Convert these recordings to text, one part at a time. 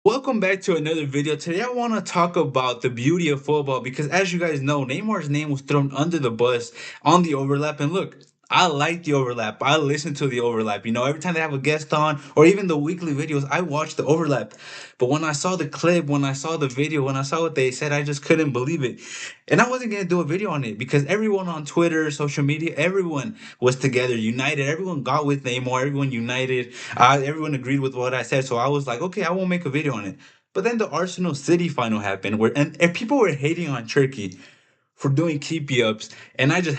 Welcome back to another video. Today I want to talk about the beauty of football because as you guys know, Neymar's name was thrown under the bus on the overlap. And look, I like the overlap. I listen to the overlap. Every time they have a guest on or even the weekly videos, I watch the overlap. But when I saw the clip, when I saw the video, when I saw what they said, I just couldn't believe it. And I wasn't going to do a video on it because everyone on Twitter, social media, everyone was together, united. Everyone got with Neymar, everyone united. Everyone agreed with what I said. So I was like, okay, I won't make a video on it. But then the Arsenal City final happened where and people were hating on Turkey for doing keepy ups, and I just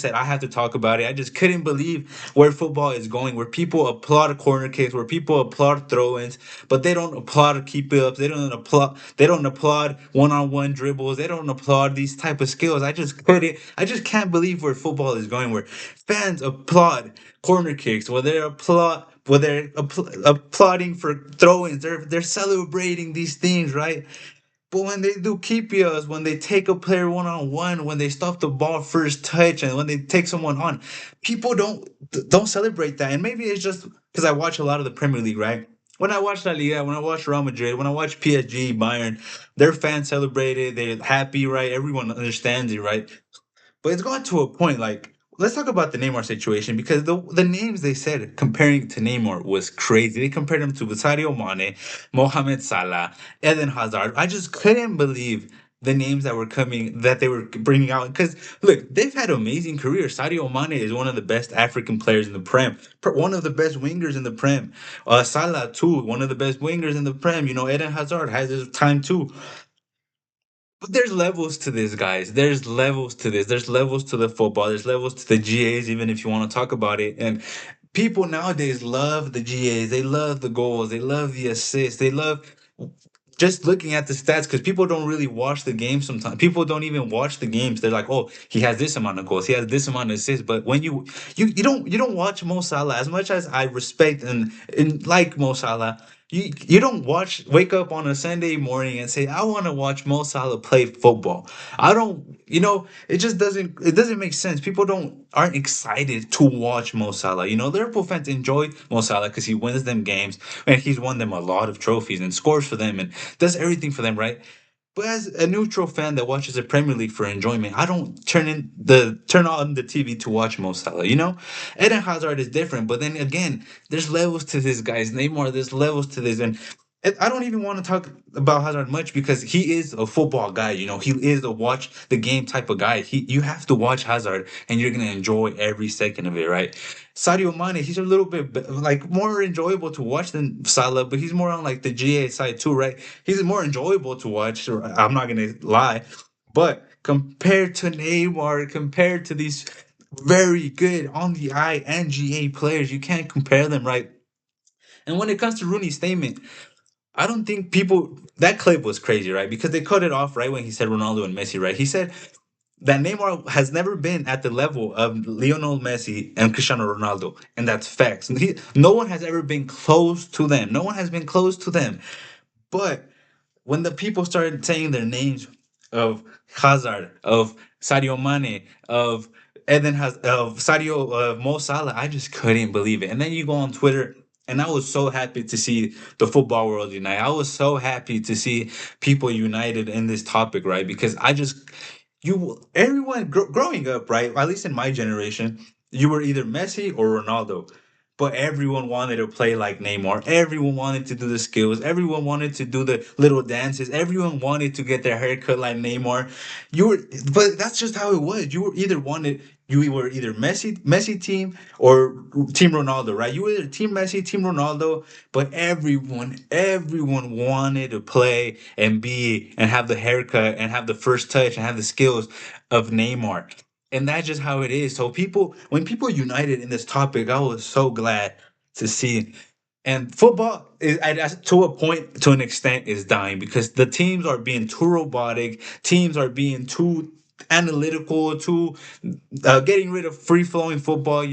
said I had to talk about it. I just couldn't believe where football is going, where people applaud corner kicks, where people applaud throw-ins, but they don't applaud keepy ups. They don't applaud one-on-one dribbles. They don't applaud these type of skills. I just can't believe where football is going, where fans applaud corner kicks, applauding for throw-ins. They're celebrating these things, right? But when they do keepios, when they take a player one on one, when they stop the ball first touch, and when they take someone on, people don't celebrate that. And maybe it's just because I watch a lot of the Premier League, right? When I watch La Liga, when I watch Real Madrid, when I watch PSG, Bayern, their fans celebrate it. They're happy, right? Everyone understands it, right? But it's gone to a point like let's talk about the Neymar situation because the names they said comparing to Neymar was crazy. They compared him to Sadio Mane, Mohamed Salah, Eden Hazard. I just couldn't believe the names that they were bringing out because look, they've had amazing careers. Sadio Mane is one of the best African players in the Prem, one of the best wingers in the Prem. Salah too, one of the best wingers in the Prem. Eden Hazard has his time too. But there's levels to this, guys. There's levels to this. There's levels to the football. There's levels to the GAs, even if you want to talk about it. And people nowadays love the GAs. They love the goals. They love the assists. They love just looking at the stats because people don't really watch the game sometimes. People don't even watch the games. They're like, oh, he has this amount of goals. He has this amount of assists. But when you don't watch Mo Salah as much as I respect and like Mo Salah. You don't wake up on a Sunday morning and say, I want to watch Mo Salah play football. I don't, it doesn't make sense. People aren't excited to watch Mo Salah. Liverpool fans enjoy Mo Salah because he wins them games and he's won them a lot of trophies and scores for them and does everything for them, right? But as a neutral fan that watches the Premier League for enjoyment, I don't turn on the TV to watch Mo Salah. Eden Hazard is different, but then again, there's levels to this, guys. Neymar, there's levels to this, and I don't even want to talk about Hazard much because he is a football guy. He is a watch the game type of guy. You have to watch Hazard, and you're gonna enjoy every second of it, right? Sadio Mane, he's a little bit like more enjoyable to watch than Salah, but he's more on like the GA side too, right? He's more enjoyable to watch. I'm not gonna lie, but compared to Neymar, compared to these very good on the eye and GA players, you can't compare them, right? And when it comes to Rooney's statement, I don't think people that clip was crazy, right? Because they cut it off right when he said Ronaldo and Messi, right? He said that Neymar has never been at the level of Lionel Messi and Cristiano Ronaldo, and that's facts. No one has ever been close to them. No one has been close to them. But when the people started saying their names of Hazard, of Sadio Mane, of Sadio Mo Salah, I just couldn't believe it. And then you go on Twitter, and I was so happy to see the football world unite. I was so happy to see people united in this topic, right? Because everyone growing up, right? At least in my generation, you were either Messi or Ronaldo. But everyone wanted to play like Neymar. Everyone wanted to do the skills. Everyone wanted to do the little dances. Everyone wanted to get their haircut like Neymar. You were, but that's just how it was. You were either Messi team or Team Ronaldo, right? You were either Team Messi, Team Ronaldo, but everyone wanted to play and have the haircut and have the first touch and have the skills of Neymar. And that's just how it is. So when people united in this topic, I was so glad to see. And football to a point, to an extent, is dying because the teams are being too robotic. Teams are being too analytical, too getting rid of free flowing football.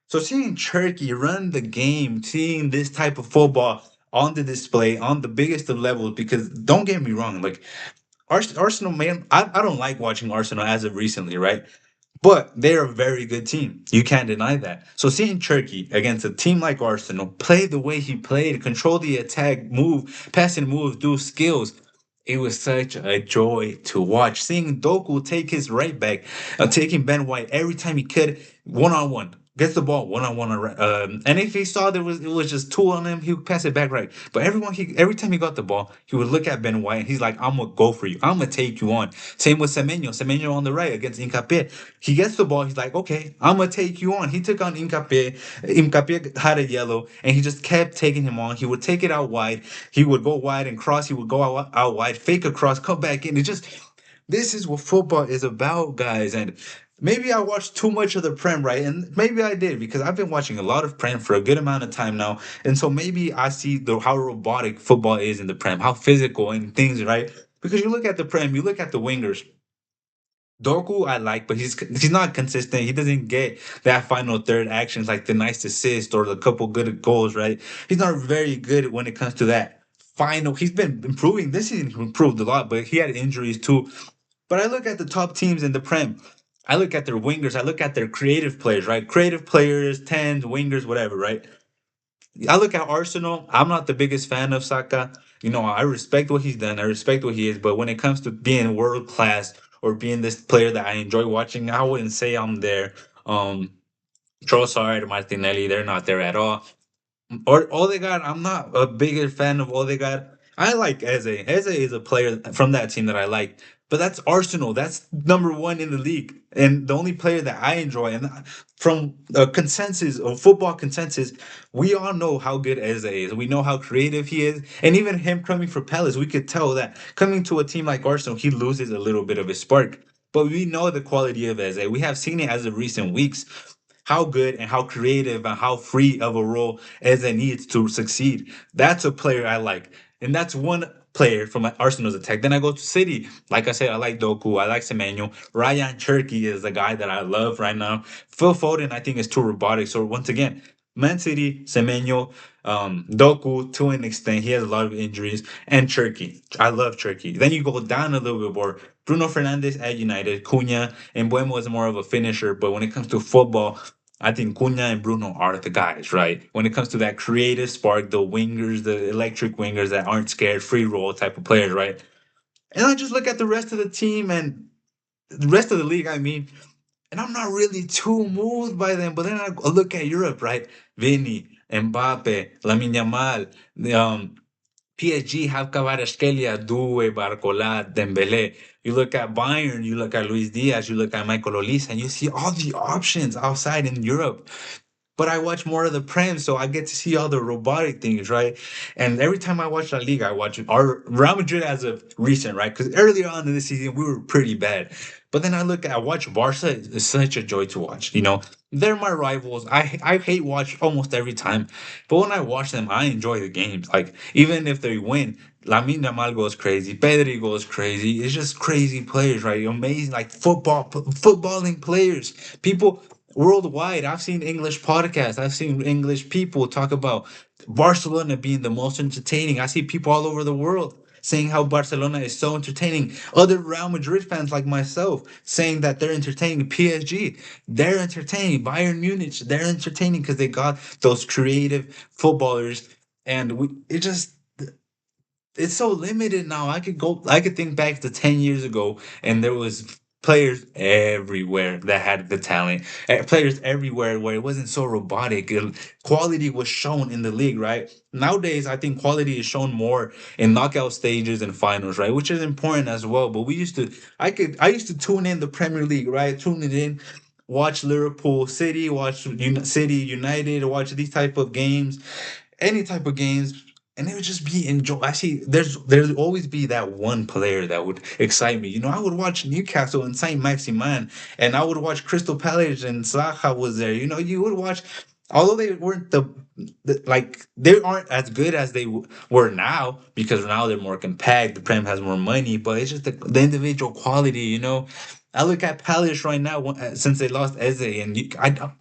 So seeing Turkey run the game, seeing this type of football on the display on the biggest of levels. Because don't get me wrong, like Arsenal, man, I don't like watching Arsenal as of recently, right? But they're a very good team. You can't deny that. So seeing Turkey against a team like Arsenal play the way he played, control the attack, move, passing moves, do skills, it was such a joy to watch. Seeing Doku take his right back, taking Ben White every time he could, one on one. Gets the ball one on one, and if he saw there was it was just two on him, he would pass it back right. But every time he got the ball, he would look at Ben White and he's like, "I'm gonna go for you. I'm gonna take you on." Same with Semenyo. Semenyo on the right against Incapié. He gets the ball. He's like, "Okay, I'm gonna take you on." He took on Incapié. Incapié had a yellow, and he just kept taking him on. He would take it out wide. He would go wide and cross. He would go out wide, fake a cross, come back in. It just this is what football is about, guys. And maybe I watched too much of the Prem, right? And maybe I did because I've been watching a lot of Prem for a good amount of time now. And so maybe I see how robotic football is in the Prem, how physical and things, right? Because you look at the Prem, you look at the wingers. Doku I like, but he's not consistent. He doesn't get that final third actions like the nice assist or the couple good goals, right? He's not very good when it comes to that final. He's been improving this season. He improved a lot, but he had injuries too. But I look at the top teams in the Prem. I look at their wingers. I look at their creative players, right? Creative players, tens, wingers, whatever, right? I look at Arsenal. I'm not the biggest fan of Saka. You know, I respect what he's done. I respect what he is. But when it comes to being world class or being this player that I enjoy watching, I wouldn't say I'm there. Um, Trossard, Martinelli, they're not there at all. Or Odegaard, I'm not a bigger fan of Odegaard. I like Eze. Eze is a player from that team that I like. But that's Arsenal. That's number one in the league. And the only player that I enjoy, and from a consensus, of football consensus, we all know how good Eze is. We know how creative he is. And even him coming for Palace, we could tell that coming to a team like Arsenal, he loses a little bit of his spark. But we know the quality of Eze. We have seen it as of recent weeks how good and how creative and how free of a role Eze needs to succeed. That's a player I like. And that's one player from Arsenal's attack. Then I go to City. Like I said, I like Doku. I like Semenyo. Ryan Cherky is the guy that I love right now. Phil Foden, I think, is too robotic. So once again, Man City, Semenyo, Doku to an extent. He has a lot of injuries. And Cherky. I love Cherky. Then you go down a little bit more. Bruno Fernandes at United, Cunha, and Bueno is more of a finisher. But when it comes to football, I think Cunha and Bruno are the guys, right? When it comes to that creative spark, the wingers, the electric wingers that aren't scared, free roll type of players, right? And I just look at the rest of the team and the rest of the league, I mean, and I'm not really too moved by them. But then I look at Europe, right? Vini, Mbappe, Lamine Yamal, PSG have Kvaratskhelia, Due, Barcola, Dembele. You look at Bayern, you look at Luis Diaz, you look at Michael Olise, and you see all the options outside in Europe. But I watch more of the Prem, so I get to see all the robotic things, right? And every time I watch La Liga, I watch our Real Madrid as of recent, right? Because earlier on in the season, we were pretty bad. But then I watch Barca. It's such a joy to watch. You know, they're my rivals. I hate watch almost every time, but when I watch them, I enjoy the games. Like even if they win, Lamine Yamal goes crazy, Pedri goes crazy. It's just crazy players, right? Amazing, like footballing players. People worldwide. I've seen English podcasts. I've seen English people talk about Barcelona being the most entertaining. I see people all over the world saying how Barcelona is so entertaining. Other Real Madrid fans like myself saying that they're entertaining. PSG, they're entertaining. Bayern Munich, they're entertaining because they got those creative footballers. And it just it's so limited now. I could think back to 10 years ago and there was players everywhere that had the talent. Players everywhere where it wasn't so robotic. Quality was shown in the league, right? Nowadays, I think quality is shown more in knockout stages and finals, right? Which is important as well. But I used to tune in the Premier League, right? Tune it in, watch Liverpool City, watch City United, watch these type of games, any type of games, and it would just be enjoy. I see there's always be that one player that would excite me. You know, I would watch Newcastle and Saint Maximin, and I would watch Crystal Palace and Zaha was there. You know, you would watch, although they weren't like they aren't as good as they were now because now they're more compact. The Prem has more money, but it's just the individual quality. You know, I look at Palace right now since they lost Eze, and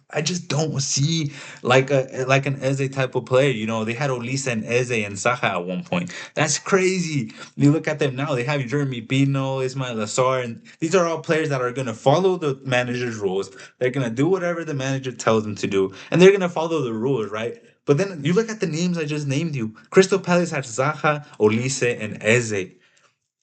I just don't see like an Eze type of player. You know, they had Olisa and Eze and Saha at one point. That's crazy. You look at them now; they have Jeremy Pino, Ismail Assar, and these are all players that are gonna follow the manager's rules. They're gonna do whatever the manager tells them to do, and they're gonna follow the rules, right? But then you look at the names I just named you. Crystal Palace has Zaha, Olise, and Eze,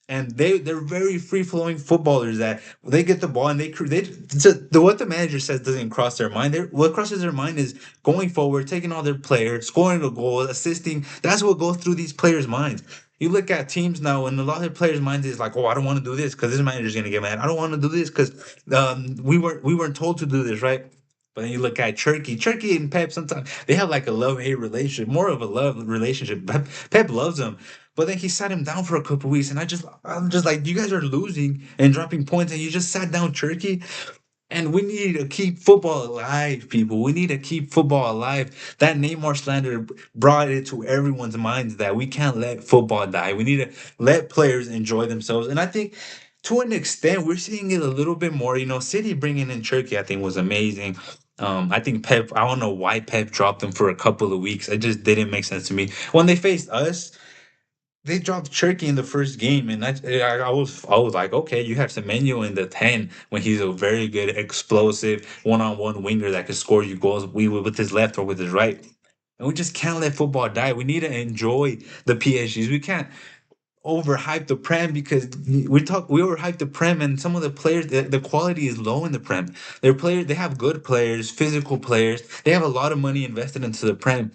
and they're very free flowing footballers that they get the ball and what the manager says doesn't cross their mind. What crosses their mind is going forward, taking all their players, scoring a goal, assisting. That's what goes through these players' minds. You look at teams now, and a lot of players' minds is like, "Oh, I don't want to do this because this manager's gonna get mad. I don't want to do this because we weren't told to do this, right?" But then you look at Turkey and Pep. Sometimes they have like a love hate relationship, more of a love relationship. Pep loves them, but then he sat him down for a couple weeks, and I'm just like, you guys are losing and dropping points, and you just sat down Turkey. And we need to keep football alive, people. We need to keep football alive. That Neymar slander brought it to everyone's minds that we can't let football die. We need to let players enjoy themselves. And I think to an extent, we're seeing it a little bit more. You know, City bringing in Turkey, I think, was amazing. I think Pep, I don't know why Pep dropped them for a couple of weeks. It just didn't make sense to me. When they faced us, they dropped Turkey in the first game, and I was like, okay, you have Semenyo in the 10 when he's a very good, explosive one-on-one winger that can score you goals with his left or with his right. And we just can't let football die. We need to enjoy the PSGs. We can't overhype the Prem because we overhype the Prem, and some of the players, the quality is low in the Prem. They have good players, physical players. They have a lot of money invested into the Prem.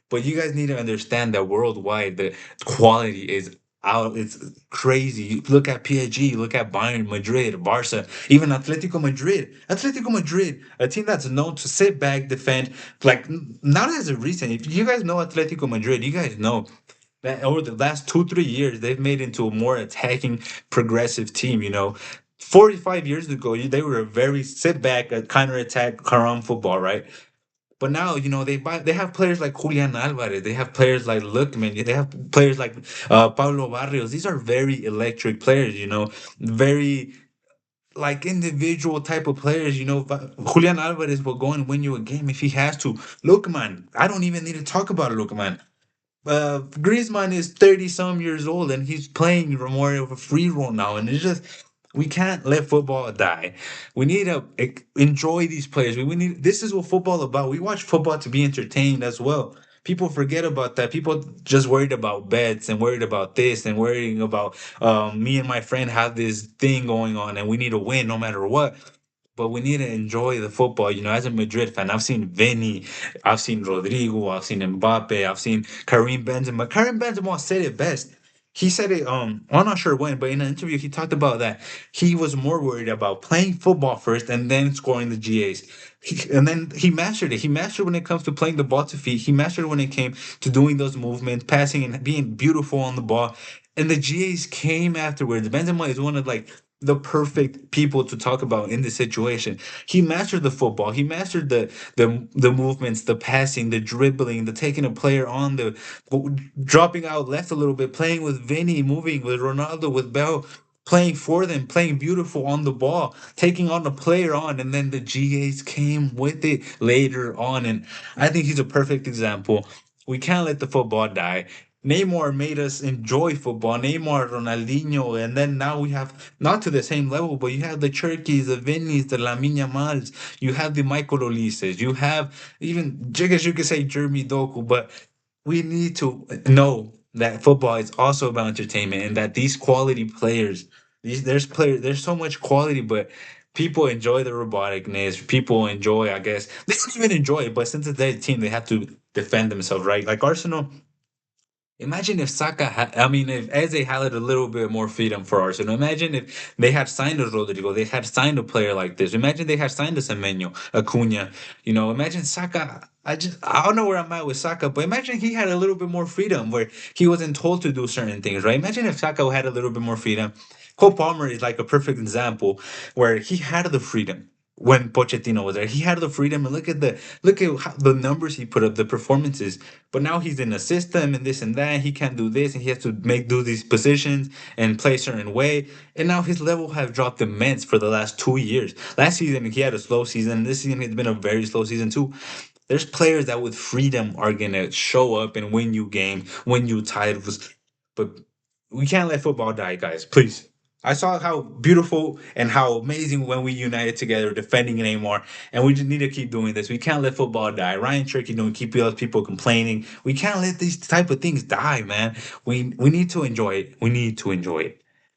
But you guys need to understand that worldwide the quality is out. It's crazy. You look at PSG, you look at Bayern, Madrid, Barca, even Atletico Madrid. Atletico Madrid, a team that's known to sit back, defend. Like not as a recent. If you guys know Atletico Madrid, you guys know that over the last 2 3 years they've made into a more attacking, progressive team. 45 years ago, they were a very sit back, counter attack, carom football, right? But now, they have players like Julian Alvarez, they have players like Lookman, they have players like Pablo Barrios. These are very electric players, very like individual type of players. Julian Alvarez will go and win you a game if he has to. Lookman, I don't even need to talk about Lookman. Griezmann is 30 some years old and he's playing more of a free role now, and it's just we can't let football die. We need to enjoy these players. We need This is what football about. We watch football to be entertained as well. People forget about that. People just worried about bets and worried about this and worrying about me and my friend have this thing going on and we need to win no matter what. But we need to enjoy the football. As a Madrid fan, I've seen Vinny, I've seen Rodrigo, I've seen Mbappe, I've seen Karim Benzema. Karim Benzema said it best. He said it, I'm not sure when, but in an interview, he talked about that. He was more worried about playing football first and then scoring the GAs. And then he mastered it. He mastered when it comes to playing the ball to feet. He mastered when it came to doing those movements, passing, and being beautiful on the ball. And the GAs came afterwards. Benzema is one of like the perfect people to talk about in this situation. He mastered the football. He mastered the movements, the passing, the dribbling, the taking a player on, the dropping out left a little bit, playing with Vinny, moving with Ronaldo, with Bell, playing for them, playing beautiful on the ball, taking on the player on, and then the GAs came with it later on. And I think he's a perfect example. We can't let the football die. Neymar made us enjoy football. Neymar, Ronaldinho, and then now we have not to the same level, but you have the Cherkis, the Vinnies, the Lamine Yamals, you have the Michael Olises, you have even, I guess you could say Jeremy Doku, but we need to know that football is also about entertainment and that these quality players, there's so much quality, but people enjoy the roboticness. People enjoy, I guess, they don't even enjoy it, but since it's their team, they have to defend themselves, right? Like Arsenal. Imagine if if Eze had a little bit more freedom for Arsenal. Imagine if they had signed a Rodrigo, they had signed a player like this. Imagine they had signed a Semenyo, Acuna. Imagine Saka. I don't know where I'm at with Saka, but imagine he had a little bit more freedom where he wasn't told to do certain things, right? Imagine if Saka had a little bit more freedom. Cole Palmer is like a perfect example where he had the freedom. when Pochettino was there. He had the freedom, and look at the numbers he put up, the performances. But now he's in a system and this and that. He can't do this, and he has to make do these positions and play a certain way. And now his level have dropped immense for the last 2 years. Last season he had a slow season. This season it's been a very slow season too. There's players that with freedom are gonna show up and win you games, win you titles. But we can't let football die, guys. Please. I saw how beautiful and how amazing when we united together defending Neymar, and we just need to keep doing this. We can't let football die. Ryan Cherky don't keep us people complaining. We can't let these type of things die, man. We need to enjoy it. We need to enjoy it.